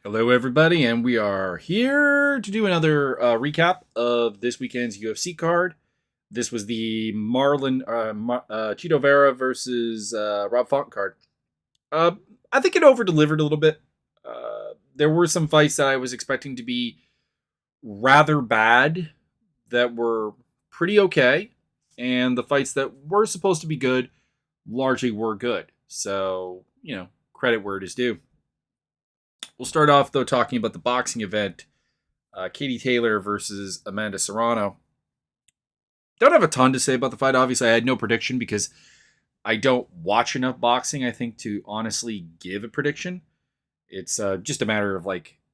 Hello, everybody, and we are here to do another recap of this weekend's UFC card. This was the Cheeto Vera versus Rob Font card. Uh, I think it over delivered a little bit. There were some fights that I was expecting to be rather bad that were pretty okay, and the fights that were supposed to be good largely were good. So, credit where it is due. We'll start off, though, talking about the boxing event. Katie Taylor versus Amanda Serrano. Don't have a ton to say about the fight. Obviously, I had no prediction because I don't watch enough boxing, I think, to honestly give a prediction. It's just a matter of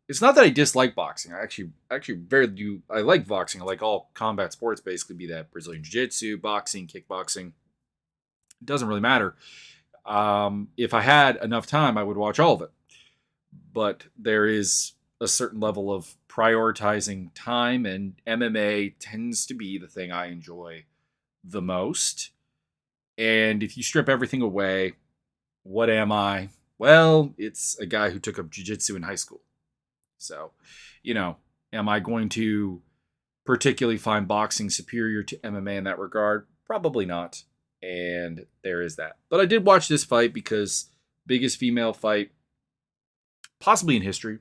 it's not that I dislike boxing. I actually very do. I like boxing. I like all combat sports, basically, be that Brazilian Jiu-Jitsu, boxing, kickboxing. It doesn't really matter. If I had enough time, I would watch all of it. But there is a certain level of prioritizing time, and MMA tends to be the thing I enjoy the most. And if you strip everything away, what am I? Well, it's a guy who took up jiu-jitsu in high school. So, am I going to particularly find boxing superior to MMA in that regard? Probably not. And there is that. But I did watch this fight because biggest female fight possibly in history.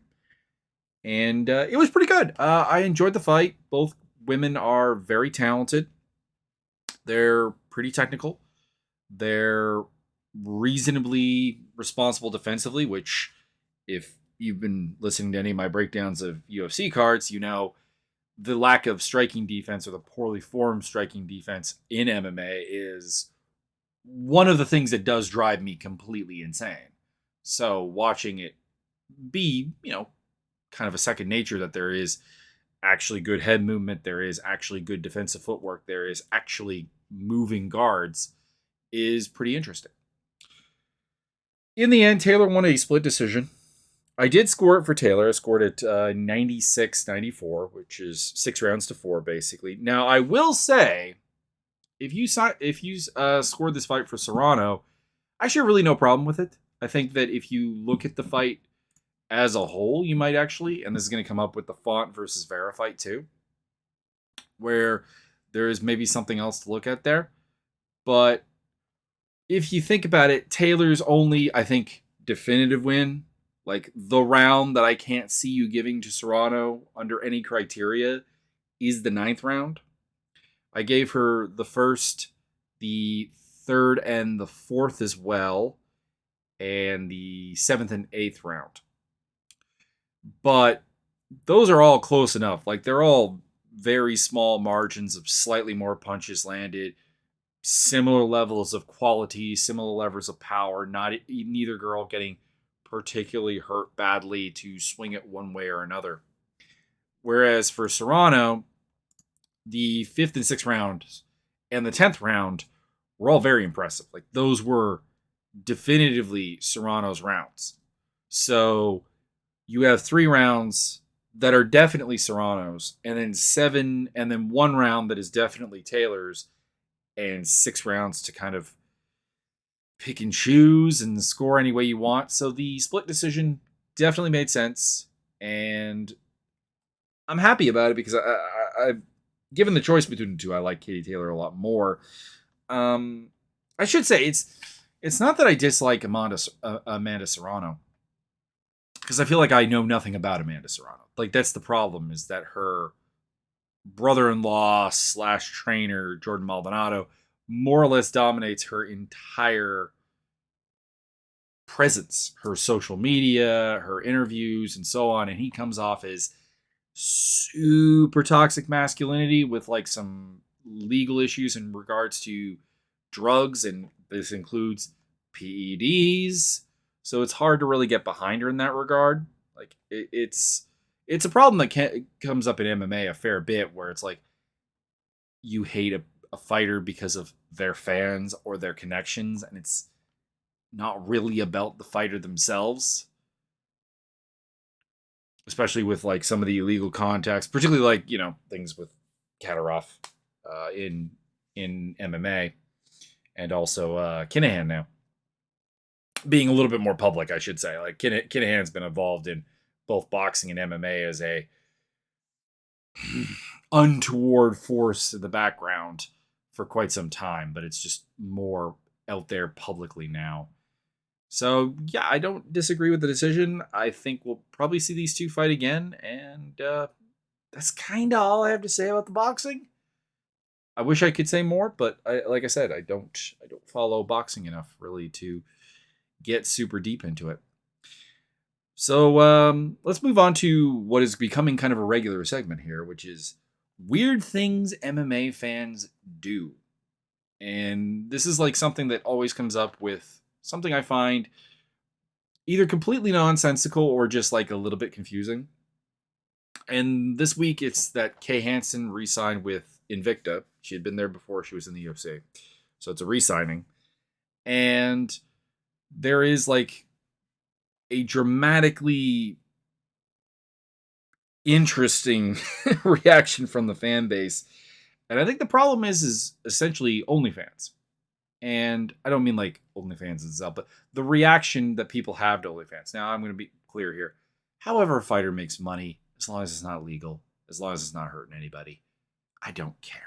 And it was pretty good. I enjoyed the fight. Both women are very talented. They're pretty technical. They're reasonably responsible defensively, which, if you've been listening to any of my breakdowns of UFC cards, the lack of striking defense or the poorly formed striking defense in MMA is one of the things that does drive me completely insane. So watching it be, kind of a second nature that there is actually good head movement, there is actually good defensive footwork, there is actually moving guards is pretty interesting. In the end, Taylor won a split decision. I did score it for Taylor. I scored it 96-94, which is 6 rounds to 4, basically. Now, I will say, if you scored this fight for Serrano, I actually have really no problem with it. I think that if you look at the fight as a whole, you might actually, and this is going to come up with the Font versus Vera fight too, where there is maybe something else to look at there. But if you think about it, Taylor's only, I think, definitive win, like the round that I can't see you giving to Serrano under any criteria, is the 9th round. I gave her the 1st, the 3rd, and the 4th as well, and the 7th and 8th round. But those are all close enough. Like, they're all very small margins of slightly more punches landed, similar levels of quality, similar levels of power, neither girl getting particularly hurt badly to swing it one way or another. Whereas for Serrano, the 5th and 6th rounds and the 10th round were all very impressive. Like, those were definitively Serrano's rounds. So you have 3 rounds that are definitely Serrano's, and then 7, and then 1 round that is definitely Taylor's, and 6 rounds to kind of pick and choose and score any way you want. So the split decision definitely made sense, and I'm happy about it because I've given the choice between the two. I like Katie Taylor a lot more. I should say it's not that I dislike Amanda Serrano, because I feel like I know nothing about Amanda Serrano. Like, that's the problem, is that her brother-in-law / trainer, Jordan Maldonado, more or less dominates her entire presence, her social media, her interviews, and so on. And he comes off as super toxic masculinity with some legal issues in regards to drugs, and this includes PEDs. So it's hard to really get behind her in that regard. Like, it's a problem that comes up in MMA a fair bit, where it's like you hate a fighter because of their fans or their connections, and it's not really about the fighter themselves. Especially with some of the illegal contacts, particularly things with Katarov in MMA, and also Kinahan now being a little bit more public, I should say. Like, Kinahan's been involved in both boxing and MMA as a untoward force in the background for quite some time, but it's just more out there publicly now. So, yeah, I don't disagree with the decision. I think we'll probably see these two fight again, and that's kind of all I have to say about the boxing. I wish I could say more, but like I said, I don't follow boxing enough really to get super deep into it. So let's move on to what is becoming kind of a regular segment here, which is weird things MMA fans do. And this is like something that always comes up with something I find either completely nonsensical or just like a little bit confusing. And this week it's that Kay Hansen re-signed with Invicta. She had been there before she was in the UFC. So it's a re-signing. And there is like a dramatically interesting reaction from the fan base. And I think the problem is essentially OnlyFans. And I don't mean like OnlyFans itself, but the reaction that people have to OnlyFans. Now, I'm going to be clear here. However a fighter makes money, as long as it's not legal, as long as it's not hurting anybody, I don't care.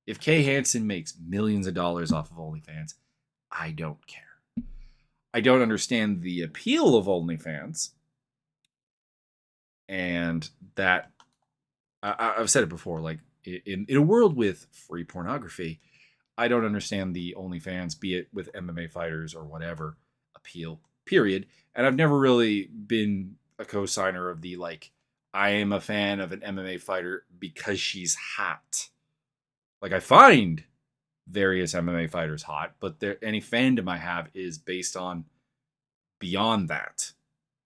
If Kay Hansen makes millions of dollars off of OnlyFans, I don't care. I don't understand the appeal of OnlyFans. And that, I've said it before, like in a world with free pornography, I don't understand the OnlyFans, be it with MMA fighters or whatever, appeal, period. And I've never really been a co-signer of the, like, I am a fan of an MMA fighter because she's hot. Like, I find various MMA fighters hot, but any fandom I have is based on beyond that.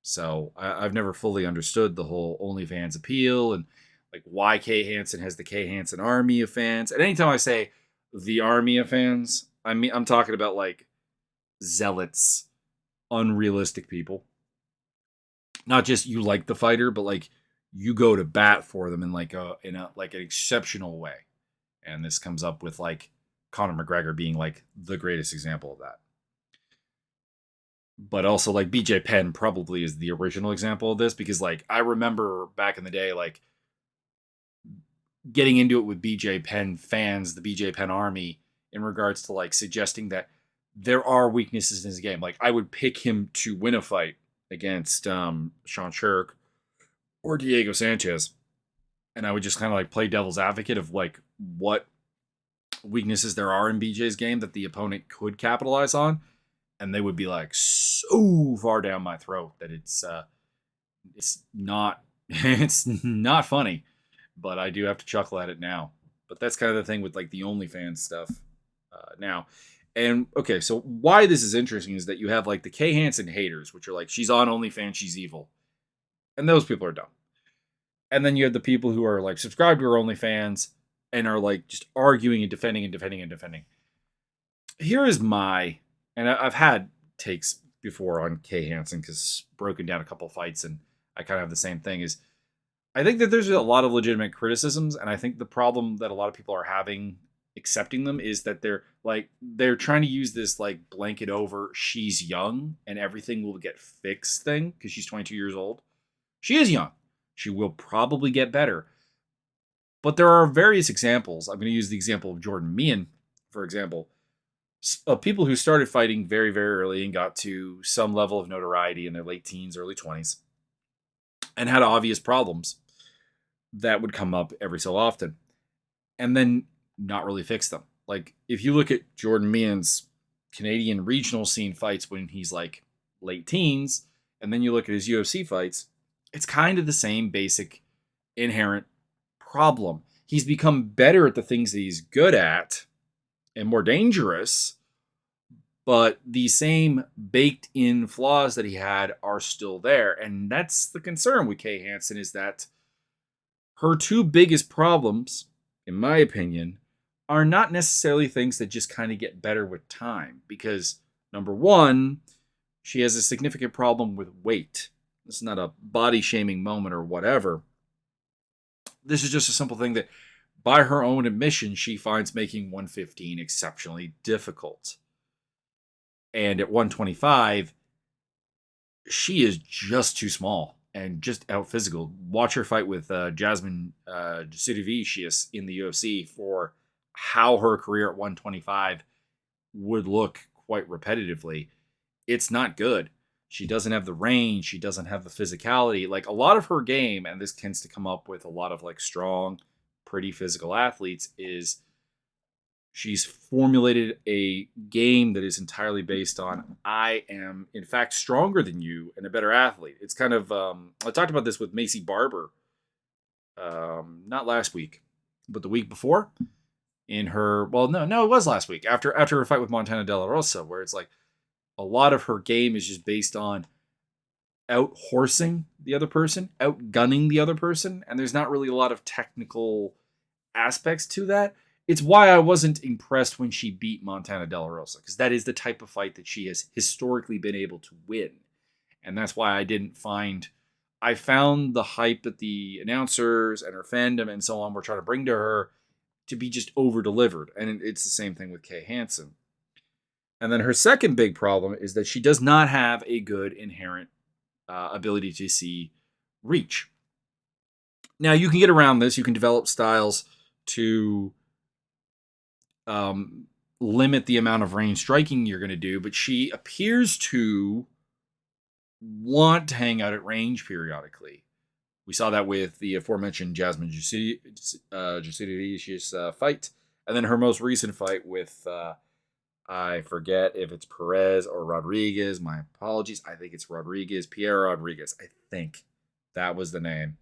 So I've never fully understood the whole OnlyFans appeal and like why Kay Hansen has the Kay Hansen army of fans. And anytime I say the army of fans, I'm talking about like zealots, unrealistic people. Not just you like the fighter, but like you go to bat for them in like an exceptional way. And this comes up with like Conor McGregor being like the greatest example of that. But also like BJ Penn probably is the original example of this because like I remember back in the day like getting into it with BJ Penn fans, the BJ Penn army, in regards to like suggesting that there are weaknesses in his game. Like I would pick him to win a fight against Sean Sherk or Diego Sanchez. And I would just kind of like play devil's advocate of like what weaknesses there are in BJ's game that the opponent could capitalize on. And they would be like so far down my throat that it's not it's not funny, but I do have to chuckle at it now. But that's kind of the thing with like the OnlyFans stuff now. And okay, so why this is interesting is that you have like the Kay Hansen haters, which are like she's on OnlyFans, she's evil, and those people are dumb. And then you have the people who are like subscribed to her OnlyFans and are like just arguing and defending and defending and defending. Here is my, and I've had takes before on Kay Hansen because broken down a couple fights, and I kind of have the same thing. Is I think that there's a lot of legitimate criticisms, and I think the problem that a lot of people are having accepting them is that they're trying to use this like blanket over she's young and everything will get fixed thing because she's 22 years old. She is young. She will probably get better. But there are various examples. I'm going to use the example of Jordan Meehan, for example, of people who started fighting very, very early and got to some level of notoriety in their late teens, early 20s, and had obvious problems that would come up every so often, and then not really fix them. Like, if you look at Jordan Meehan's Canadian regional scene fights when he's like late teens, and then you look at his UFC fights, it's kind of the same basic inherent problem. He's become better at the things that he's good at and more dangerous, but the same baked in flaws that he had are still there. And that's the concern with Kay Hansen, is that her two biggest problems, in my opinion, are not necessarily things that just kind of get better with time. Because number one, she has a significant problem with weight. This is not a body shaming moment or whatever. This is just a simple thing that, by her own admission, she finds making 115 exceptionally difficult. And at 125, she is just too small. and just out physical. Watch her fight with Jasmine Jasudavicius in the UFC for how her career at 125 would look quite repetitively. It's not good. She doesn't have the range. She doesn't have the physicality. Like a lot of her game, and this tends to come up with a lot of like strong, pretty physical athletes, is she's formulated a game that is entirely based on I am in fact stronger than you and a better athlete. It's kind of I talked about this with Macy Barber, not last week, but the week before. In her, well, no, it was last week after her fight with Montana De La Rosa, where it's like a lot of her game is just based on out horsing the other person, outgunning the other person, and there's not really a lot of technical aspects to that. It's why I wasn't impressed when she beat Montana De La Rosa, because that is the type of fight that she has historically been able to win. And that's why I found the hype that the announcers and her fandom and so on were trying to bring to her to be just over-delivered. And it's the same thing with Kay Hansen. And then her second big problem is that she does not have a good inherent ability to see reach. Now, you can get around this. You can develop styles to limit the amount of range striking you're going to do, but she appears to want to hang out at range periodically. We saw that with the aforementioned Jasmine Jasudavicius fight, and then her most recent fight with I forget if it's Perez or Rodriguez. My apologies. I think it's Rodriguez, Pierre Rodriguez. I think that was the name.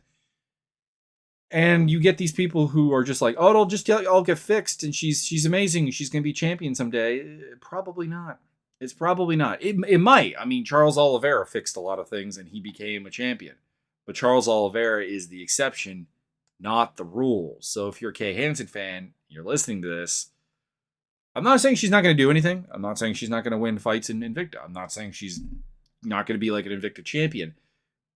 And you get these people who are just like, oh, it'll just all get fixed, and she's amazing. She's going to be champion someday. Probably not. It's probably not. It might. I mean, Charles Oliveira fixed a lot of things, and he became a champion. But Charles Oliveira is the exception, not the rule. So if you're a Kay Hansen fan, you're listening to this, I'm not saying she's not going to do anything. I'm not saying she's not going to win fights in Invicta. I'm not saying she's not going to be like an Invicta champion.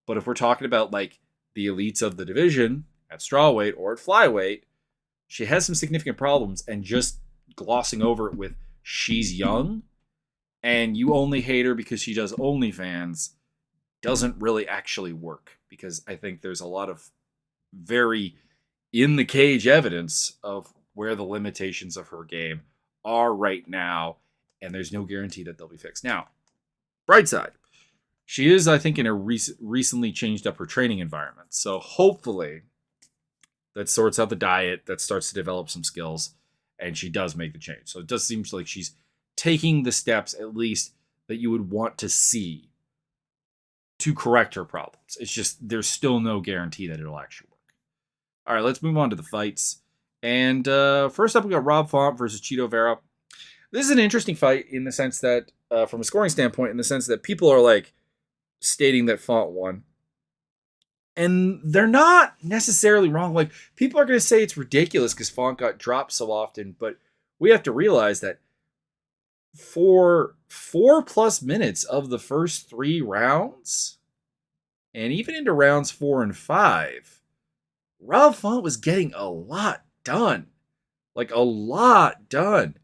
But if we're talking about like the elites of the division at strawweight or at flyweight, she has some significant problems, and just glossing over it with she's young and you only hate her because she does OnlyFans doesn't really actually work, because I think there's a lot of very in the cage evidence of where the limitations of her game are right now, and there's no guarantee that they'll be fixed. Now, bright side, she is, I think, in a recently changed up her training environment, so hopefully that sorts out the diet, that starts to develop some skills, and she does make the change. So it does seem like she's taking the steps, at least, that you would want to see to correct her problems. It's just there's still no guarantee that it'll actually work. All right, let's move on to the fights. And first up, we got Rob Font versus Chito Vera. This is an interesting fight in the sense that, from a scoring standpoint, in the sense that people are like stating that Font won. And they're not necessarily wrong. Like, people are going to say it's ridiculous because Font got dropped so often, but we have to realize that for 4+ minutes of the first 3 rounds, and even into rounds 4 and 5, Rob Font was getting a lot done. Like, a lot done.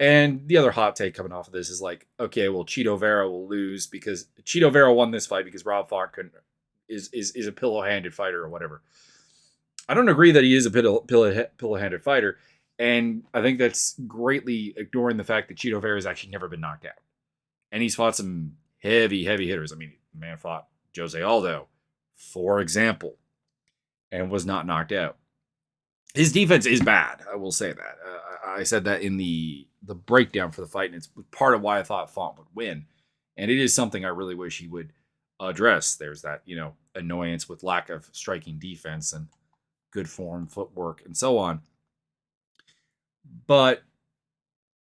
And the other hot take coming off of this is like, okay, well, Chito Vera will lose because Chito Vera won this fight because Rob Font is a pillow-handed fighter or whatever. I don't agree that he is a pillow-handed fighter. And I think that's greatly ignoring the fact that Chito Vera has actually never been knocked out. And he's fought some heavy hitters. I mean, the man fought Jose Aldo, for example, and was not knocked out. His defense is bad, I will say that. I said that in the breakdown for the fight, and it's part of why I thought Font would win. And it is something I really wish he would address. There's that, annoyance with lack of striking defense and good form, footwork, and so on. But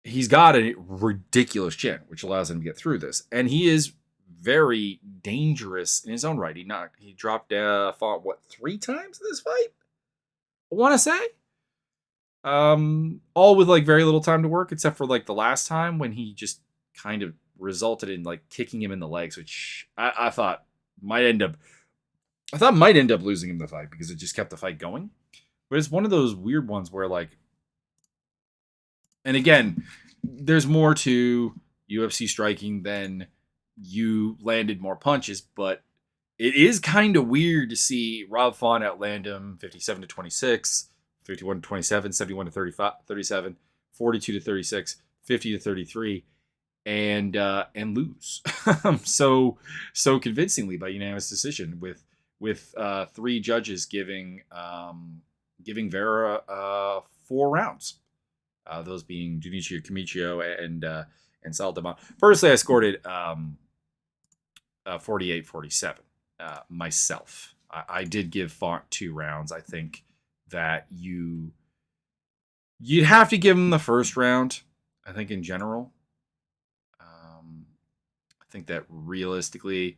he's got a ridiculous chin, which allows him to get through this. And he is very dangerous in his own right. He dropped Font, 3 times in this fight? I want to say. All with like very little time to work, except for like the last time when he just kind of resulted in like kicking him in the legs, which I thought might end up losing him the fight because it just kept the fight going. But it's one of those weird ones where like, and again, there's more to UFC striking than you landed more punches, but it is kind of weird to see Rob Font outland him 57-26, 51-27, 71-35, 37, 42-36, 50-33, and lose so convincingly by unanimous decision with three judges giving Vera 4 rounds. Those being Junichio Kamichio and Saldemont. Personally, I scored it 48-47 myself. I did give Font 2 rounds. I think that you'd have to give him the first round. I think in general, I think that realistically,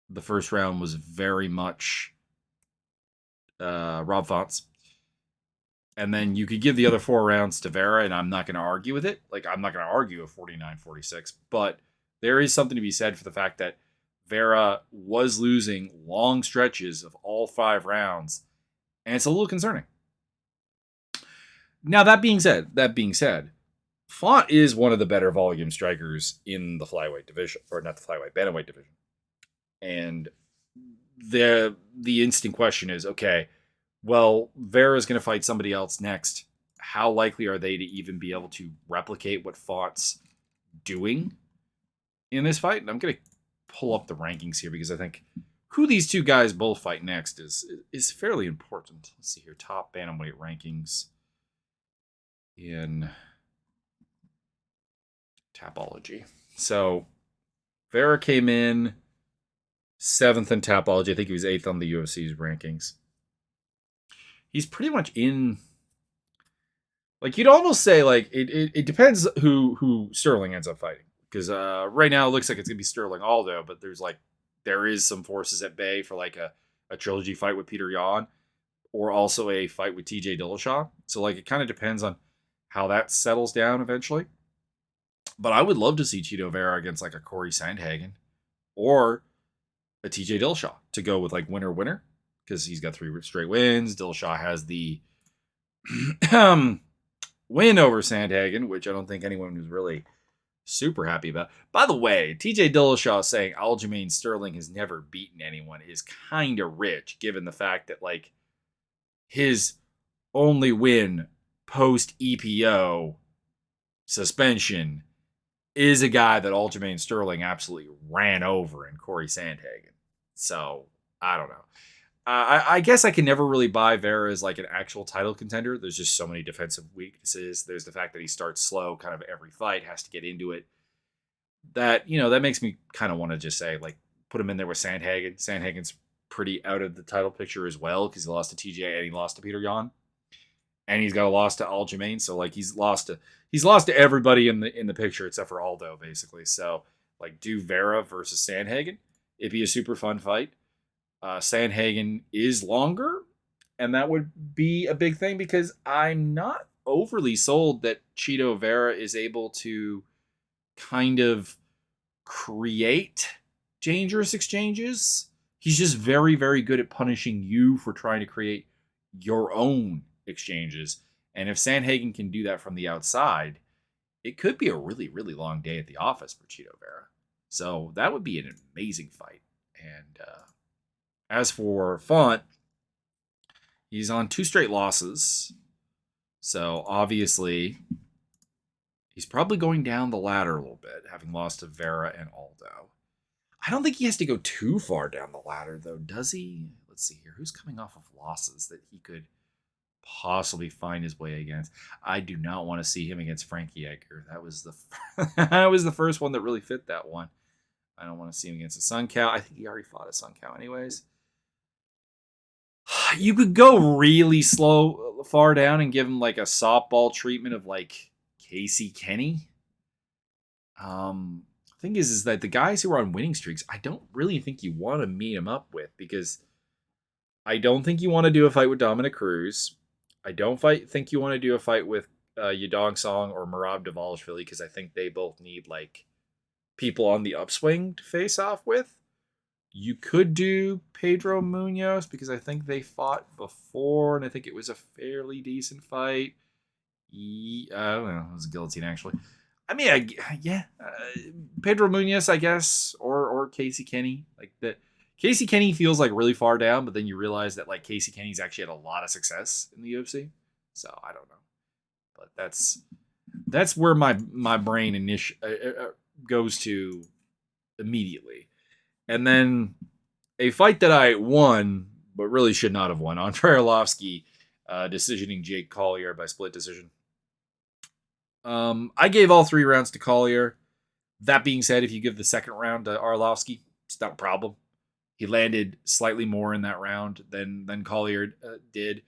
the first round was very much Rob Font's. And then you could give the other 4 rounds to Vera, and I'm not going to argue with it. Like, I'm not going to argue a 49-46, but there is something to be said for the fact that Vera was losing long stretches of all 5 rounds, and it's a little concerning. Now, that being said, Font is one of the better volume strikers in the flyweight division, or not the flyweight, bantamweight division. And the instant question is, okay, well, Vera's going to fight somebody else next. How likely are they to even be able to replicate what Font's doing in this fight? And I'm going to pull up the rankings here because I think who these two guys both fight next is fairly important. Let's see here. Top bantamweight rankings in Tapology. So Vera came in 7th in Tapology. I think he was 8th on the UFC's rankings. He's pretty much in, like, you'd almost say, like, it depends who Sterling ends up fighting. Because right now it looks like it's going to be Sterling Aldo, but there is some forces at bay for, like, a trilogy fight with Peter Yan, or also a fight with TJ Dillashaw. So, like, it kind of depends on how that settles down eventually. But I would love to see Chito Vera against, like, a Corey Sandhagen or a TJ Dillashaw to go with, like, winner-winner. Because he's got 3 straight wins. Dillashaw has the win over Sandhagen, which I don't think anyone was really super happy about. By the way, TJ Dillashaw saying Aljamain Sterling has never beaten anyone is kind of rich, given the fact that, like, his only win post EPO suspension is a guy that Aljamain Sterling absolutely ran over in Corey Sandhagen. So, I don't know. I guess I can never really buy Vera as, like, an actual title contender. There's just so many defensive weaknesses. There's the fact that he starts slow kind of every fight, has to get into it. That, that makes me kind of want to just say, like, put him in there with Sandhagen. Sandhagen's pretty out of the title picture as well because he lost to TJ and he lost to Peter Yan. And he's got a loss to Aljamain. So, like, he's lost to everybody in the picture except for Aldo, basically. So, like, do Vera versus Sandhagen. It'd be a super fun fight. Sandhagen is longer, and that would be a big thing because I'm not overly sold that Chito Vera is able to kind of create dangerous exchanges. He's just very, very good at punishing you for trying to create your own exchanges. And if Sandhagen can do that from the outside, it could be a really, really long day at the office for Chito Vera. So that would be an amazing fight. And as for Font, he's on 2 straight losses. So obviously, he's probably going down the ladder a little bit, having lost to Vera and Aldo. I don't think he has to go too far down the ladder, though, does he? Let's see here. Who's coming off of losses that he could possibly find his way against? I do not want to see him against Frankie Edgar. That was the first one that really fit that one. I don't want to see him against a Sun Cow. I think he already fought a Sun Cow anyways. You could go really far down and give him, like, a softball treatment of, like, Casey Kenny. Thing is that the guys who are on winning streaks, I don't really think you want to meet him up with, because I don't think you want to do a fight with Dominic Cruz. I don't think you want to do a fight with Yadong Song or Merab Dvalishvili, because I think they both need, like, people on the upswing to face off with. You could do Pedro Munoz because I think they fought before, and I think it was a fairly decent fight. I don't know. It was a guillotine, actually. I mean, yeah, Pedro Munoz, I guess, or Casey Kenny. Like that, Casey Kenny feels like really far down, but then you realize that like Casey Kenny's actually had a lot of success in the UFC. So I don't know, but that's where my brain goes to immediately, and then a fight that I won but really should not have won. Andre Arlovski decisioning Jake Collier by split decision. I gave all 3 rounds to Collier. That being said, if you give the second round to Arlovski, it's not a problem. He landed slightly more in that round than Collier did,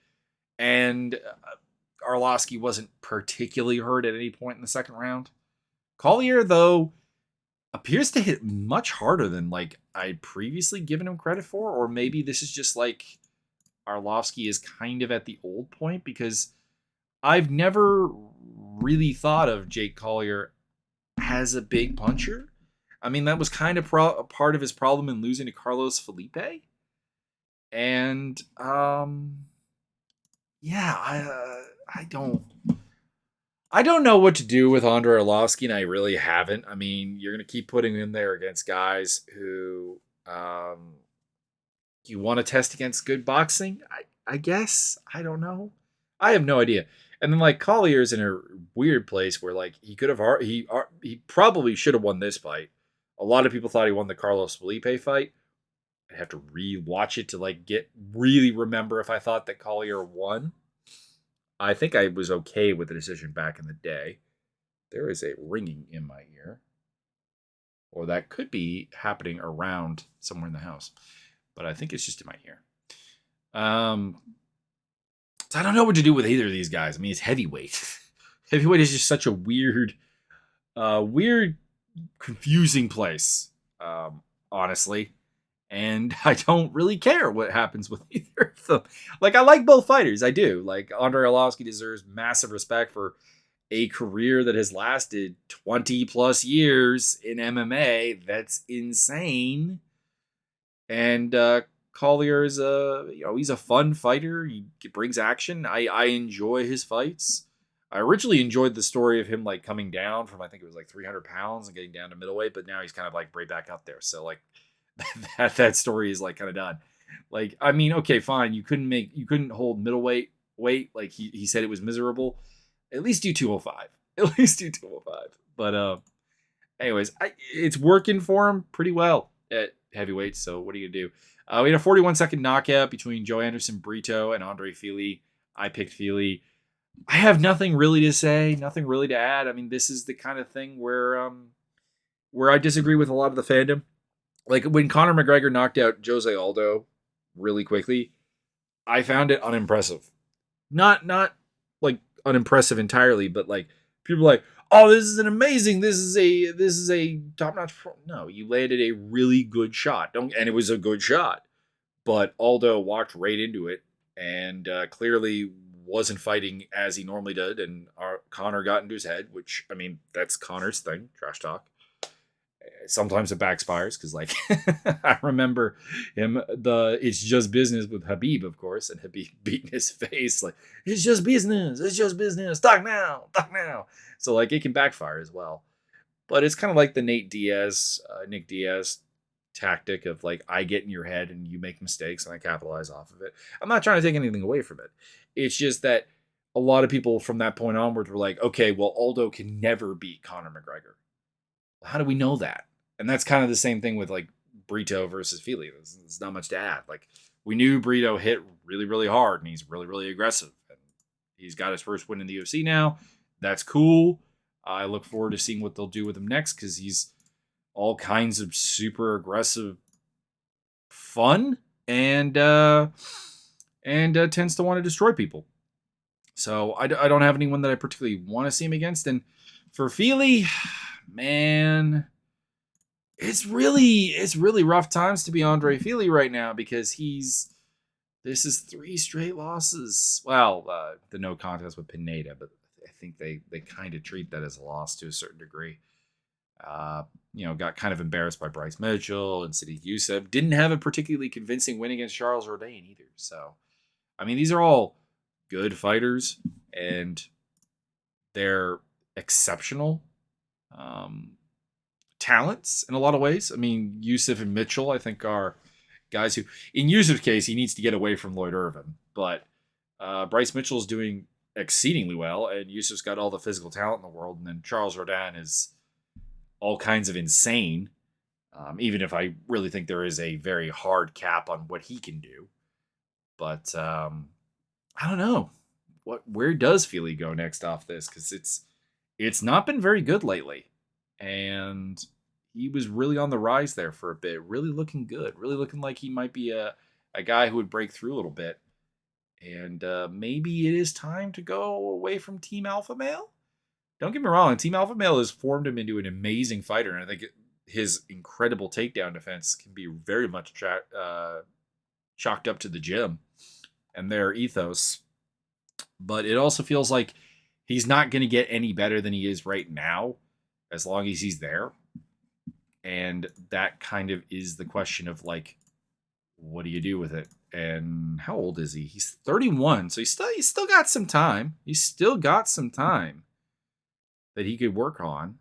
and Arlovski wasn't particularly hurt at any point in the second round. Collier, though, appears to hit much harder than like I'd previously given him credit for, or maybe this is just like Arlovski is kind of at the old point, because I've never really thought of Jake Collier as a big puncher. I mean, that was kind of part of his problem in losing to Carlos Felipe. And yeah, I don't know what to do with Andre Arlovski, and I really haven't. I mean, you're going to keep putting him in there against guys who you want to test against good boxing. I guess. I don't know. I have no idea. And then like Collier's in a weird place where like he could have he probably should have won this fight. A lot of people thought he won the Carlos Felipe fight. I'd have to re-watch it to like really remember if I thought that Collier won. I think I was okay with the decision back in the day. There is a ringing in my ear. Or that could be happening around somewhere in the house. But I think it's just in my ear. So I don't know what to do with either of these guys. I mean, it's heavyweight. Heavyweight is just such a weird, confusing place, honestly. And I don't really care what happens with either of them. Like, I like both fighters. I do. Like, Andre Arlovski deserves massive respect for a career that has lasted 20 plus years in MMA. That's insane. And Collier is he's a fun fighter. He brings action. I enjoy his fights. I originally enjoyed the story of him like coming down from, I think it was like 300 pounds and getting down to middleweight, but now he's kind of like right back up there. So like that story is like kind of done. Like, I mean, okay, fine. You couldn't hold middleweight weight. Like he said it was miserable. At least do 205. At least do 205. But anyways, it's working for him pretty well at heavyweight. So what are you gonna do? We had a 41-second knockout between Joe Anderson Brito and Andre Fili. I picked Fili. I have nothing really to say, nothing really to add. I mean, this is the kind of thing where I disagree with a lot of the fandom. Like when Conor McGregor knocked out Jose Aldo really quickly, I found it unimpressive. Not like unimpressive entirely, but like people are like, oh, this is a top-notch. No, you landed a really good shot. And it was a good shot. But Aldo walked right into it and clearly wasn't fighting as he normally did. And Conor got into his head, which, I mean, that's Conor's thing, trash talk. Sometimes it backfires because, like, I remember him, It's Just Business with Habib, of course, and Habib beating his face, like, it's just business, talk now. So, like, it can backfire as well. But it's kind of like the Nick Diaz tactic of, like, I get in your head and you make mistakes and I capitalize off of it. I'm not trying to take anything away from it. It's just that a lot of people from that point onwards were like, okay, well, Aldo can never beat Conor McGregor. How do we know that? And that's kind of the same thing with like Brito versus Fili. There's not much to add. Like we knew Brito hit really, really hard and he's really, really aggressive. And he's got his first win in the UFC now. That's cool. I look forward to seeing what they'll do with him next because he's all kinds of super aggressive fun and tends to want to destroy people. So I don't have anyone that I particularly want to see him against. And for Fili, man, it's really rough times to be Andre Fili right now because this is 3 straight losses. Well, the no contest with Pineda, but I think they kind of treat that as a loss to a certain degree. Got kind of embarrassed by Bryce Mitchell and Sadiq Youssef. Didn't have a particularly convincing win against Charles Jourdain either. So, I mean, these are all good fighters and they're exceptional. um, talents in a lot of ways. I mean, Yusuf and Mitchell, I think, are guys who, in Yusuf's case, he needs to get away from Lloyd Irvin. But Bryce Mitchell's doing exceedingly well, and Yusuf's got all the physical talent in the world. And then Charles Rodin is all kinds of insane, even if I really think there is a very hard cap on what he can do. But I don't know. Where does Feely go next off this? Because it's not been very good lately. And he was really on the rise there for a bit, really looking good, really looking like he might be a guy who would break through a little bit. And maybe it is time to go away from Team Alpha Male. Don't get me wrong, Team Alpha Male has formed him into an amazing fighter, and I think his incredible takedown defense can be very much chalked up to the gym and their ethos. But it also feels like he's not going to get any better than he is right now, as long as he's there. And that kind of is the question of like, what do you do with it? And how old is he? He's 31, so he's still got some time. He's still got some time that he could work on.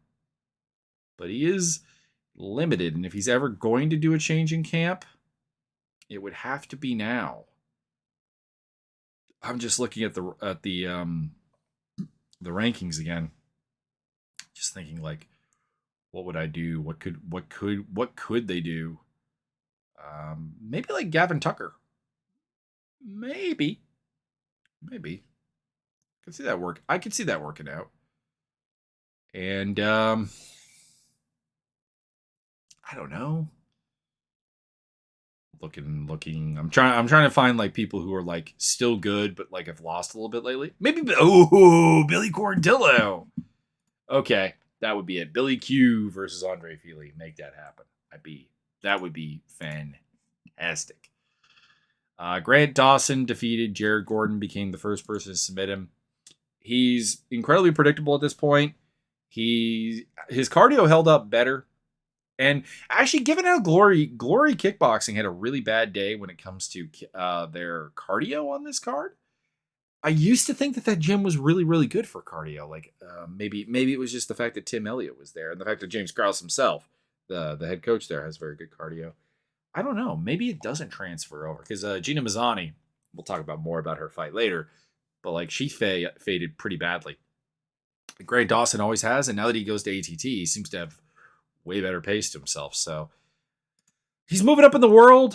But he is limited, and if he's ever going to do a change in camp, it would have to be now. I'm just looking at the rankings again. Just thinking like, what would I do? What could they do? Maybe like Gavin Tucker. Maybe. I could see that work. I could see that working out. And I don't know. Looking. I'm trying to find like people who are like still good, but like have lost a little bit lately. Maybe Billy Cordillo. Okay, that would be it. Billy Q versus Andre Feely. Make that happen. That would be fantastic. Grant Dawson defeated Jared Gordon, became the first person to submit him. He's incredibly predictable at this point. His cardio held up better. And actually, given how Glory Kickboxing had a really bad day when it comes to their cardio on this card, I used to think that gym was really, really good for cardio. Like maybe it was just the fact that Tim Elliott was there and the fact that James Krause himself, the head coach there, has very good cardio. I don't know. Maybe it doesn't transfer over because Gina Mazzani, we'll talk about more about her fight later, but like she faded pretty badly. Grant Dawson always has, and now that he goes to ATT, he seems to have way better pace to himself. So he's moving up in the world.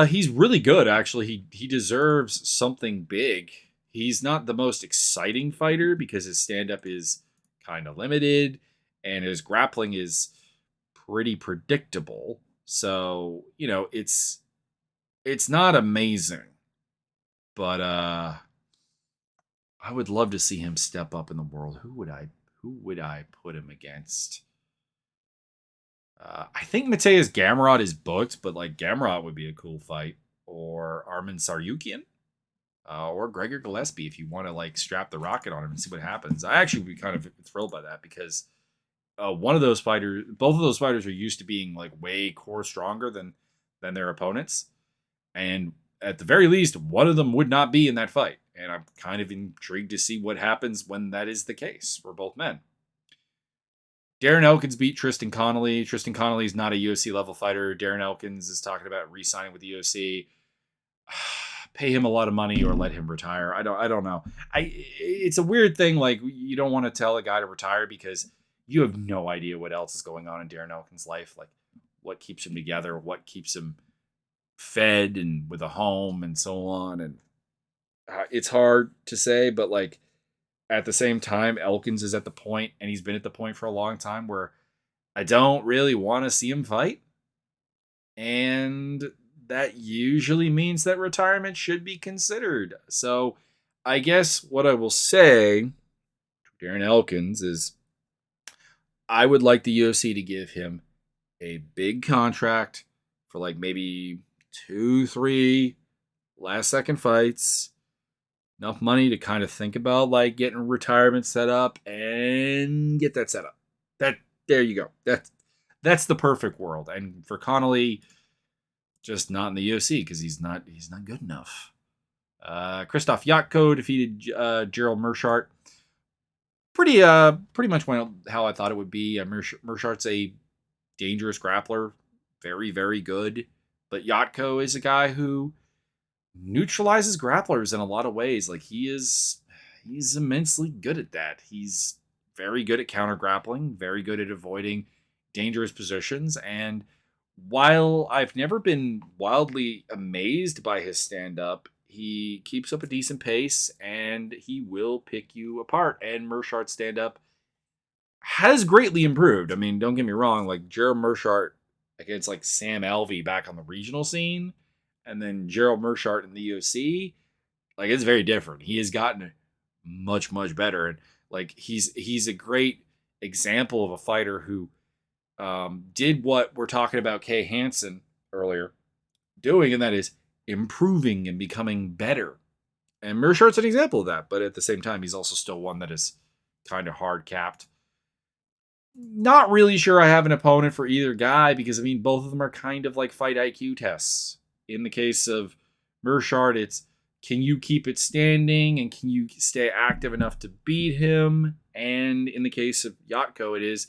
He's really good, actually. He deserves something big. He's not the most exciting fighter because his stand-up is kind of limited and his grappling is pretty predictable. So, it's not amazing. But I would love to see him step up in the world. Who would I put him against? I think Mateus Gamrot is booked, but like Gamrot would be a cool fight. Or Armin Saryukian. Or Gregor Gillespie if you want to like strap the rocket on him and see what happens. I actually would be kind of thrilled by that because both of those fighters are used to being like way core stronger than their opponents. And at the very least, one of them would not be in that fight. And I'm kind of intrigued to see what happens when that is the case for both men. Darren Elkins beat Tristan Connolly. Tristan Connolly is not a UFC level fighter. Darren Elkins is talking about re-signing with the UFC. Pay him a lot of money or let him retire. I don't know. It's a weird thing. Like you don't want to tell a guy to retire because you have no idea what else is going on in Darren Elkins' life. Like what keeps him together, what keeps him fed and with a home and so on. And it's hard to say, but like at the same time, Elkins is at the point, and he's been at the point for a long time where I don't really want to see him fight. And that usually means that retirement should be considered. So I guess what I will say to Darren Elkins is I would like the UFC to give him a big contract for like maybe 2-3 last second fights. Enough money to kind of think about like getting retirement set up and get that set up. There you go. That's the perfect world. And for Connolly, just not in the UFC because he's not good enough. Krzysztof Yatko defeated Gerald Mershart. pretty much went how I thought it would be. Meerschaert's a dangerous grappler, very, very good. But Yatko is a guy who neutralizes grapplers in a lot of ways. Like he's immensely good at that. He's very good at counter grappling, very good at avoiding dangerous positions. And while I've never been wildly amazed by his stand up, he keeps up a decent pace and he will pick you apart. And Meerschaert's stand up has greatly improved. I mean, don't get me wrong, like Gerald Meerschaert against like Sam Alvey back on the regional scene, and then Gerald Meerschaert in the UFC, like it's very different. He has gotten much, much better. And like he's a great example of a fighter who did what we're talking about Kay Hansen earlier doing, and that is improving and becoming better. And Meerschaert's an example of that, but at the same time, he's also still one that is kind of hard capped. Not really sure I have an opponent for either guy because, I mean, both of them are kind of like fight IQ tests. In the case of Meerschaert, it's can you keep it standing and can you stay active enough to beat him? And in the case of Yatko, it is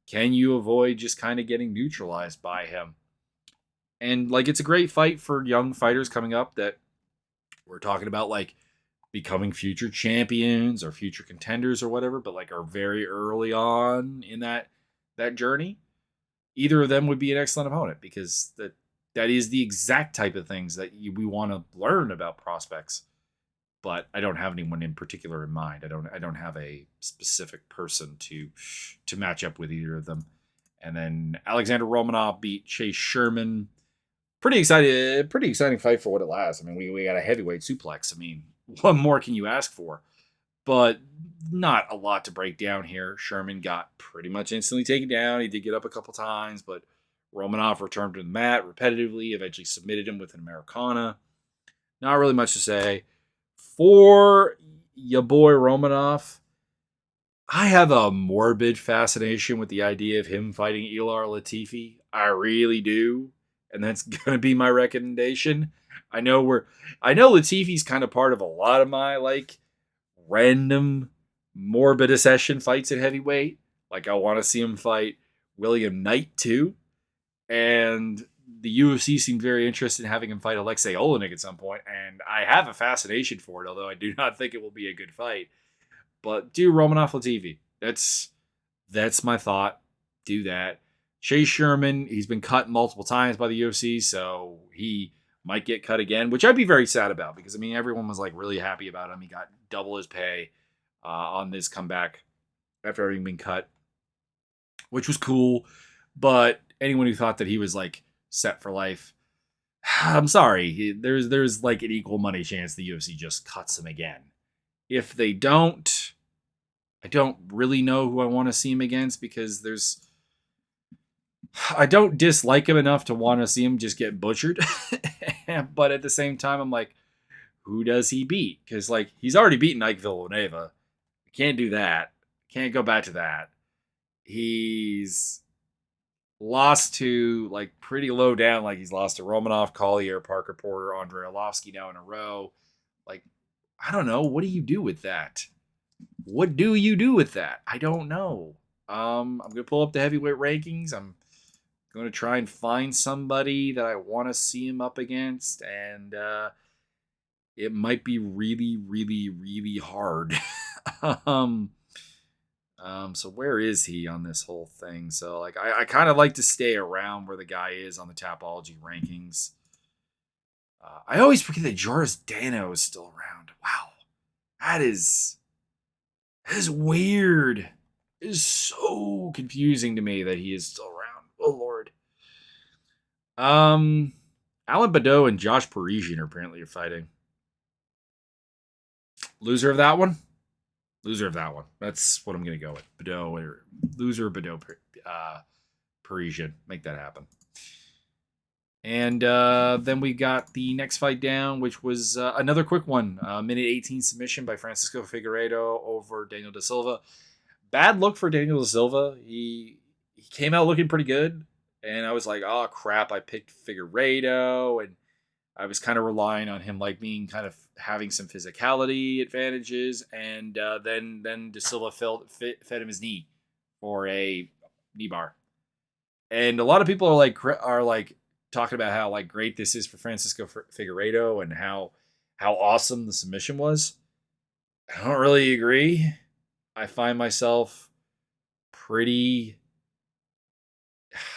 can you avoid just kind of getting neutralized by him? And like it's a great fight for young fighters coming up that we're talking about, like becoming future champions or future contenders or whatever, but like are very early on in that journey. Either of them would be an excellent opponent because that is the exact type of things that we want to learn about prospects. But I don't have anyone in particular in mind. I don't have a specific person to match up with either of them. And then Alexander Romanov beat Chase Sherman. Pretty exciting fight for what it lasts. I mean, we got a heavyweight suplex. I mean, what more can you ask for? But not a lot to break down here. Sherman got pretty much instantly taken down. He did get up a couple times, but Romanov returned to the mat repetitively, eventually submitted him with an Americana. Not really much to say. For your boy Romanov, I have a morbid fascination with the idea of him fighting Ilar Latifi. I really do. And that's going to be my recommendation. I know Latifi's kind of part of a lot of my like random morbid accession fights at heavyweight. Like I want to see him fight William Knight too. And the UFC seemed very interested in having him fight Alexei Olenek at some point, and I have a fascination for it, although I do not think it will be a good fight. But do Romanov Latifi. That's my thought. Do that. Chase Sherman, he's been cut multiple times by the UFC, so he might get cut again, which I'd be very sad about because, I mean, everyone was like really happy about him. He got double his pay on this comeback after having been cut, which was cool. But anyone who thought that he was like set for life, I'm sorry. There's like an equal money chance the UFC just cuts him again. If they don't, I don't really know who I want to see him against because I don't dislike him enough to want to see him just get butchered. But at the same time, I'm like, who does he beat? Because like he's already beaten Ike Villanueva. Can't do that. Can't go back to that. He's lost to like pretty low down. Like he's lost to Romanov, Collier, Parker Porter, Andrei Arlovsky now in a row. Like, I don't know. What do you do with that? What do you do with that? I don't know. I'm going to pull up the heavyweight rankings. I'm going to try and find somebody that I want to see him up against. And it might be really, really, really hard. So where is he on this whole thing? So like I kind of like to stay around where the guy is on the Tapology rankings. I always forget that Joris Dano is still around. Wow. That is weird. It is so confusing to me that he is still around. Oh Lord. Alan Badeau and Josh Parisian are apparently fighting. Loser of that one? Loser of that one. That's what I'm going to go with. Badeau or loser Badeau Parisian. Make that happen. And then we got the next fight down, which was another quick one. Minute 18 submission by Francisco Figueiredo over Daniel Da Silva. Bad look for Daniel Da Silva. He came out looking pretty good. And I was like, oh, crap, I picked Figueiredo. And I was kind of relying on him like being kind of having some physicality advantages, and then De Silva fed him his knee for a knee bar. And a lot of people are like talking about how like great this is for Francisco Figueiredo and how awesome the submission was. I don't really agree. I find myself pretty.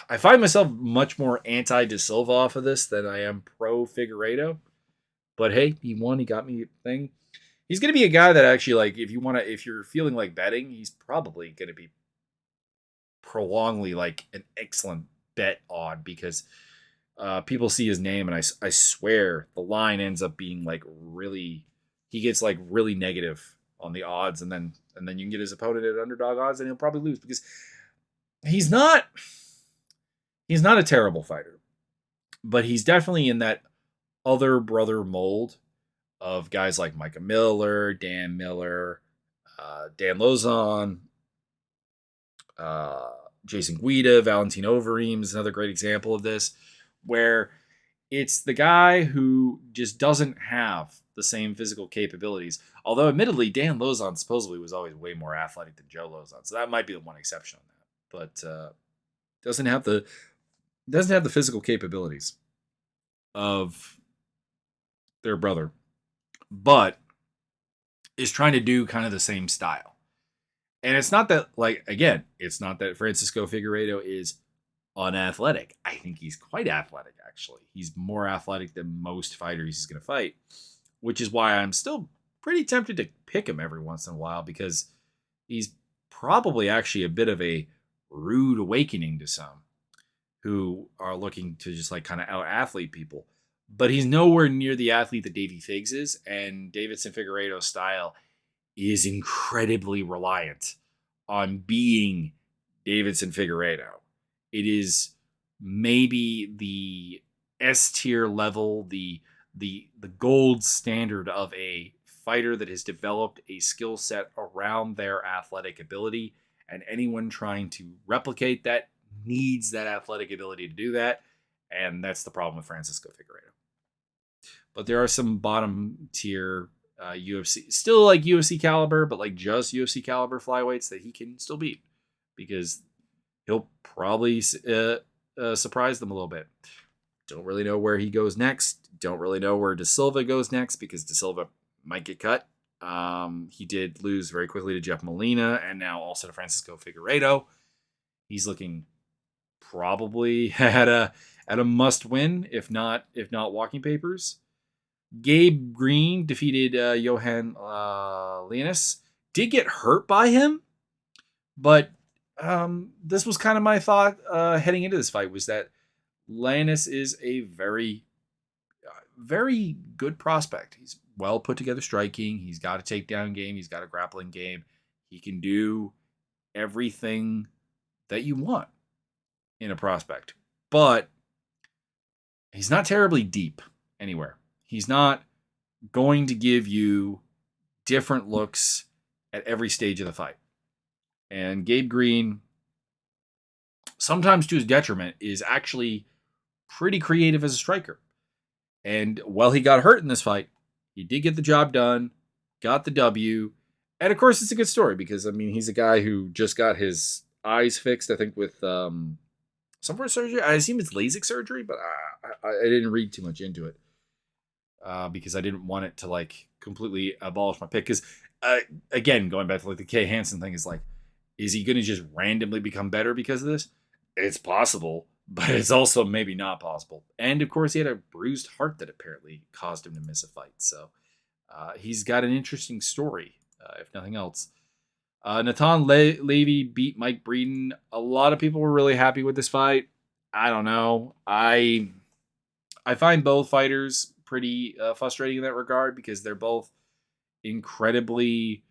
I find myself much more anti De Silva off of this than I am pro Figueiredo. But hey, he won. He got me a thing. He's going to be a guy that actually, like, if you're feeling like betting, he's probably going to be prolongedly like an excellent bet on because people see his name and I swear the line ends up being like really, he gets like really negative on the odds, and then you can get his opponent at underdog odds and he'll probably lose because he's not a terrible fighter, but he's definitely in that other brother mold of guys like Micah Miller, Dan Miller, Dan Lozon, Jason Guida, Valentin Overeem is another great example of this, where it's the guy who just doesn't have the same physical capabilities. Although, admittedly, Dan Lozon supposedly was always way more athletic than Joe Lozon, so that might be the one exception on that. But doesn't have the physical capabilities of their brother, but is trying to do kind of the same style. And it's not that, like, again, it's not that Francisco Figueiredo is unathletic. I think he's quite athletic, actually. He's more athletic than most fighters he's going to fight, which is why I'm still pretty tempted to pick him every once in a while because he's probably actually a bit of a rude awakening to some who are looking to just like kind of out-athlete people. But he's nowhere near the athlete that Davey Figs is, and Davidson Figueiredo's style is incredibly reliant on being Davidson Figueiredo. It is maybe the S tier level, the gold standard of a fighter that has developed a skill set around their athletic ability, and anyone trying to replicate that needs that athletic ability to do that, and that's the problem with Francisco Figueiredo. But there are some bottom tier UFC, still like UFC caliber, but like just UFC caliber flyweights that he can still beat because he'll probably surprise them a little bit. Don't really know where he goes next. Don't really know where De Silva goes next because De Silva might get cut. He did lose very quickly to Jeff Molina and now also to Francisco Figueiredo. He's looking probably at a must win, if not walking papers. Gabe Green defeated Johan Leonis. Did get hurt by him, but this was kind of my thought heading into this fight was that Leonis is a very, very good prospect. He's well put together striking. He's got a takedown game. He's got a grappling game. He can do everything that you want in a prospect, but he's not terribly deep anywhere. He's not going to give you different looks at every stage of the fight. And Gabe Green, sometimes to his detriment, is actually pretty creative as a striker. And while he got hurt in this fight, he did get the job done, got the W. And of course, it's a good story because, I mean, he's a guy who just got his eyes fixed, I think, with some sort of surgery. I assume it's LASIK surgery, but I didn't read too much into it. Because I didn't want it to like completely abolish my pick. Because again, going back to like the Kay Hansen thing, is like, is he going to just randomly become better because of this? It's possible, but it's also maybe not possible. And of course, he had a bruised heart that apparently caused him to miss a fight. So he's got an interesting story, if nothing else. Natan Levy beat Mike Breeden. A lot of people were really happy with this fight. I don't know. I find both fighters pretty frustrating in that regard because they're both incredibly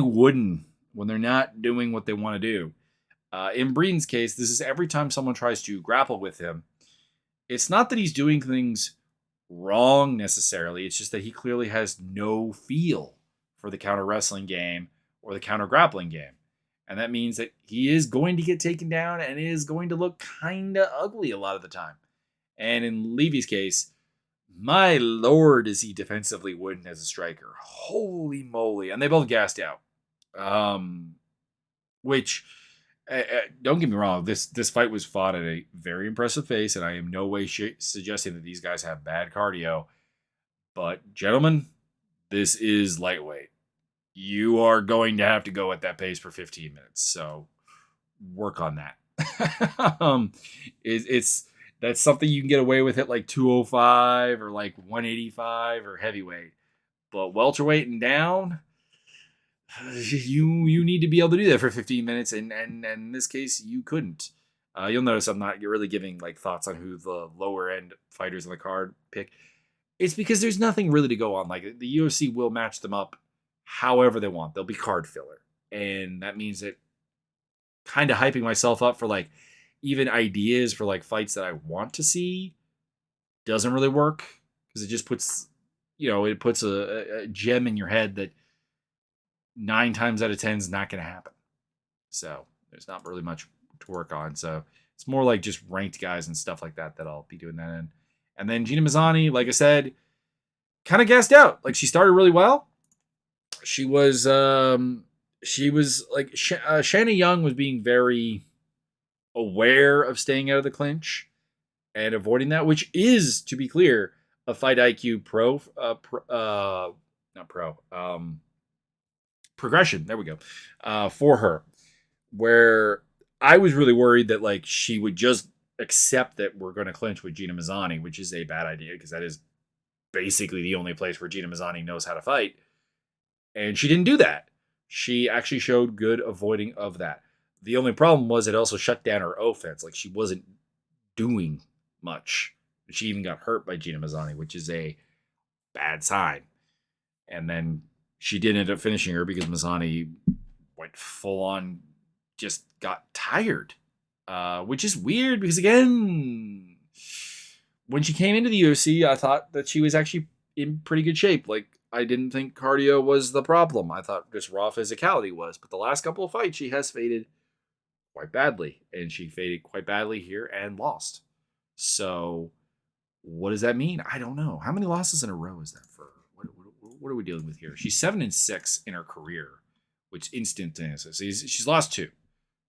wooden when they're not doing what they want to do. In Breeden's case, this is every time someone tries to grapple with him, it's not that he's doing things wrong necessarily. It's just that he clearly has no feel for the counter wrestling game or the counter grappling game. And that means that he is going to get taken down and is going to look kind of ugly a lot of the time. And in Levy's case, my lord, is he defensively wooden as a striker. Holy moly. And they both gassed out. Which, don't get me wrong, this fight was fought at a very impressive pace, and I am no way suggesting that these guys have bad cardio. But, gentlemen, this is lightweight. You are going to have to go at that pace for 15 minutes. So, work on that. It's that's something you can get away with at like 205 or like 185 or heavyweight. But welterweight and down, you need to be able to do that for 15 minutes, and in this case, you couldn't. You'll notice I'm not really giving like thoughts on who the lower end fighters on the card pick. It's because there's nothing really to go on. Like the UFC will match them up however they want. They'll be card filler, and that means that kind of hyping myself up for like even ideas for like fights that I want to see doesn't really work because it just puts it puts a gem in your head that 9 times out of 10 is not going to happen. So there's not really much to work on. So it's more like just ranked guys and stuff like that I'll be doing that in. And then Gina Mazzani, like I said, kind of gassed out. Like she started really well. She was like Shanna Young was being very aware of staying out of the clinch and avoiding that, which is, to be clear, a fight IQ progression. There we go. For her, where I was really worried that like she would just accept that we're going to clinch with Gina Mazzani, which is a bad idea because that is basically the only place where Gina Mazzani knows how to fight. And she didn't do that. She actually showed good avoiding of that. The only problem was it also shut down her offense. Like she wasn't doing much. She even got hurt by Gina Mazzani, which is a bad sign. And then she did end up finishing her because Mazzani went full on, just got tired. Which is weird because, again, when she came into the UFC, I thought that she was actually in pretty good shape. Like, I didn't think cardio was the problem. I thought just raw physicality was. But the last couple of fights, she has faded quite badly. And she faded quite badly here and lost. So, what does that mean? I don't know. How many losses in a row is that for? What are we dealing with here? She's 7-6 in her career, which instantaneously. So she's lost 2.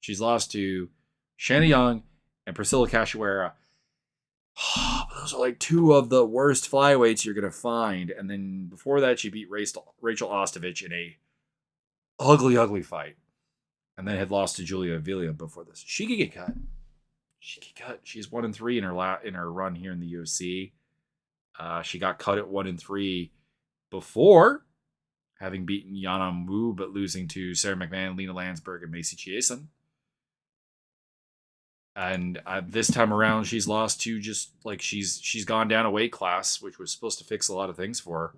She's lost to Shanna Young and Priscilla Cachoeira. Those are like 2 of the worst flyweights you're going to find. And then before that, she beat Rachel Ostovich in a ugly fight. And then had lost to Julia Avila before this. She could get cut. She's 1-3 in her run here in the UFC. She got cut at 1-3 before having beaten Yana Wu, but losing to Sarah McMahon, Lena Landsberg, and Macy Chiasson. And this time around, she's lost to just like she's gone down a weight class, which was supposed to fix a lot of things for her.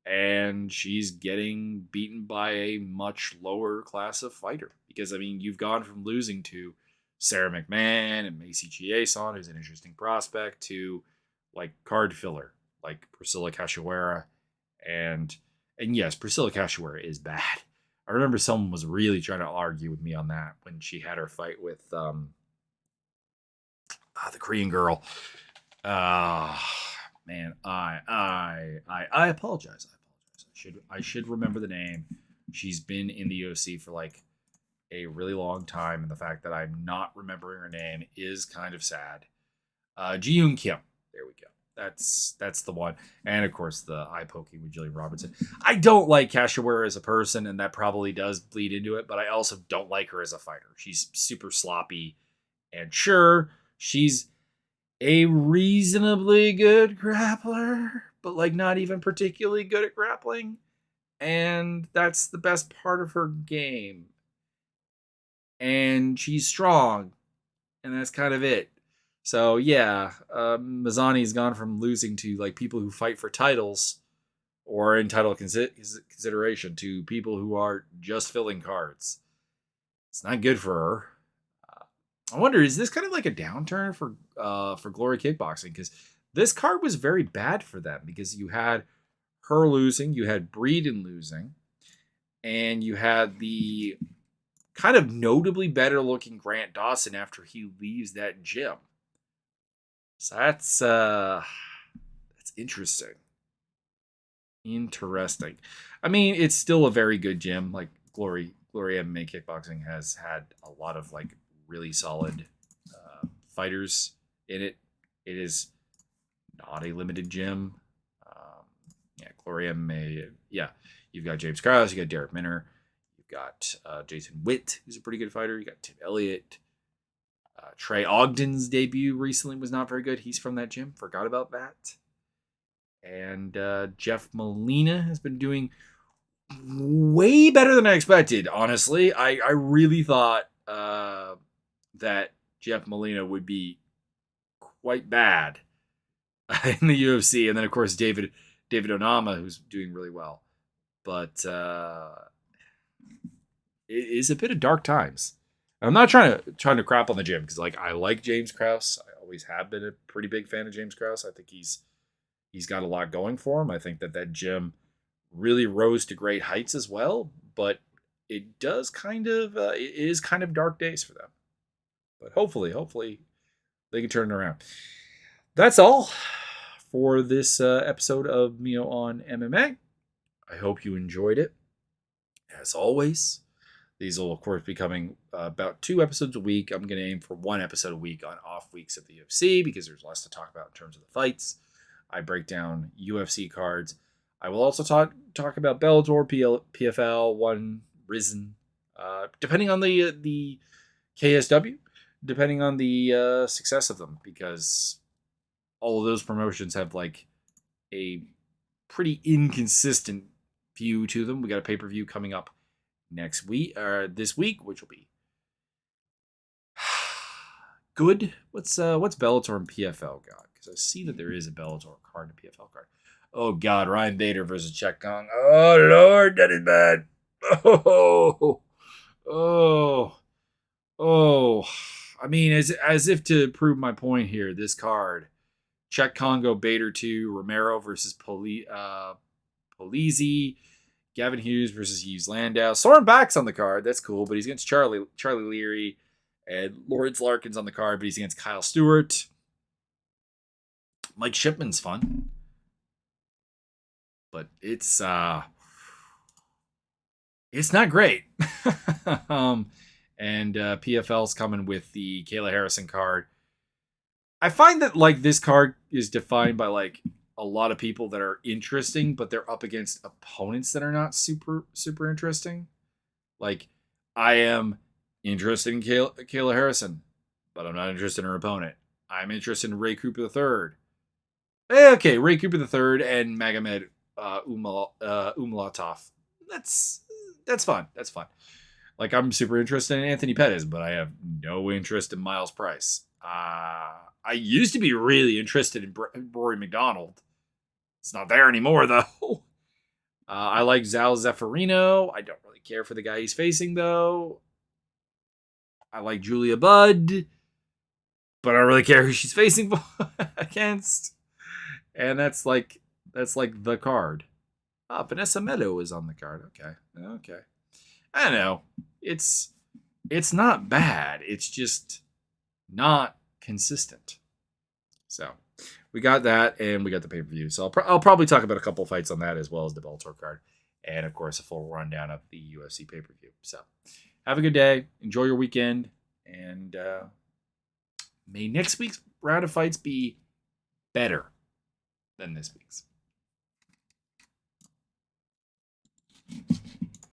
And she's getting beaten by a much lower class of fighter. Because, I mean, you've gone from losing to Sarah McMahon and Macy Chiasson, who's an interesting prospect, to like card filler, like Priscilla Cachoeira. And yes, Priscilla Cachoeira is bad. I remember someone was really trying to argue with me on that when she had her fight with the Korean girl. Man, I apologize. I should remember the name. She's been in the UFC for like a really long time, and the fact that I'm not remembering her name is kind of sad. Ji-Yoon Kim. There we go. That's the one. And of course the eye poking with Jillian Robertson. I don't like Cachoeira as a person, and that probably does bleed into it, but I also don't like her as a fighter. She's super sloppy, and sure, she's a reasonably good grappler, but like not even particularly good at grappling. And that's the best part of her game. And she's strong, and that's kind of it. So yeah, Mazzani's gone from losing to like people who fight for titles or in title consideration to people who are just filling cards. It's not good for her. I wonder, is this kind of like a downturn for Glory Kickboxing? Because this card was very bad for them because you had her losing, you had Breeden losing, and you had the kind of notably better looking Grant Dawson after he leaves that gym. So that's interesting. Interesting. I mean, it's still a very good gym. Like Glory MMA Kickboxing has had a lot of like really solid fighters in it. It is not a limited gym. Um, yeah, Glory MMA. Yeah, you've got James Krause, you got Derek Minner, you've got Jason Witt, who's a pretty good fighter. You got Tim Elliott. Trey Ogden's debut recently was not very good. He's from that gym. Forgot about that. And Jeff Molina has been doing way better than I expected, honestly. I really thought that Jeff Molina would be quite bad in the UFC. And then, of course, David Onama, who's doing really well. But it is a bit of dark times. I'm not trying to crap on the gym because like I like James Krause. I always have been a pretty big fan of James Krause. I think he's got a lot going for him. I think that gym really rose to great heights as well, but it does kind of it is kind of dark days for them. But hopefully they can turn it around. That's all for this episode of Mio on MMA. I hope you enjoyed it. As always, these will, of course, be coming about 2 episodes a week. I'm going to aim for 1 episode a week on off weeks of the UFC because there's less to talk about in terms of the fights. I break down UFC cards. I will also talk about Bellator, PFL, One, Risen, depending on the KSW, depending on the success of them, because all of those promotions have like a pretty inconsistent view to them. We got a pay-per-view coming up next week or this week, which will be good. What's Bellator and PFL got? Because I see that there is a Bellator card and a PFL card. Oh God, Ryan Bader versus Chet Kong. Oh Lord, that is bad. Oh, oh, oh. I mean, as if to prove my point here, this card: Chet Congo, Bader 2, Romero versus Polizzi, Gavin Hughes versus Hughes Landau. Soren Back's on the card. That's cool, but he's against Charlie Leary. And Lawrence Larkin's on the card, but he's against Kyle Stewart. Mike Shipman's fun. But it's not great. And PFL's coming with the Kayla Harrison card. I find that like this card is defined by like a lot of people that are interesting, but they're up against opponents that are not super interesting. Like I am interested in Kayla Harrison, but I'm not interested in her opponent. I'm interested in Ray Cooper III. Okay, Ray Cooper III and Magomed Umalatov. That's fun. That's fun. Like I'm super interested in Anthony Pettis, but I have no interest in Miles Price. I used to be really interested in Rory McDonald. It's not there anymore though. I like Zal Zeffirino. I don't really care for the guy he's facing though. I like Julia Budd, but I don't really care who she's facing against. And that's like the card. Vanessa Meadow is on the card. Okay. I don't know. It's not bad. It's just not consistent. So we got that, and we got the pay-per-view. So I'll probably talk about a couple fights on that as well as the Bellator card, and of course a full rundown of the UFC pay-per-view. So have a good day. Enjoy your weekend, and may next week's round of fights be better than this week's.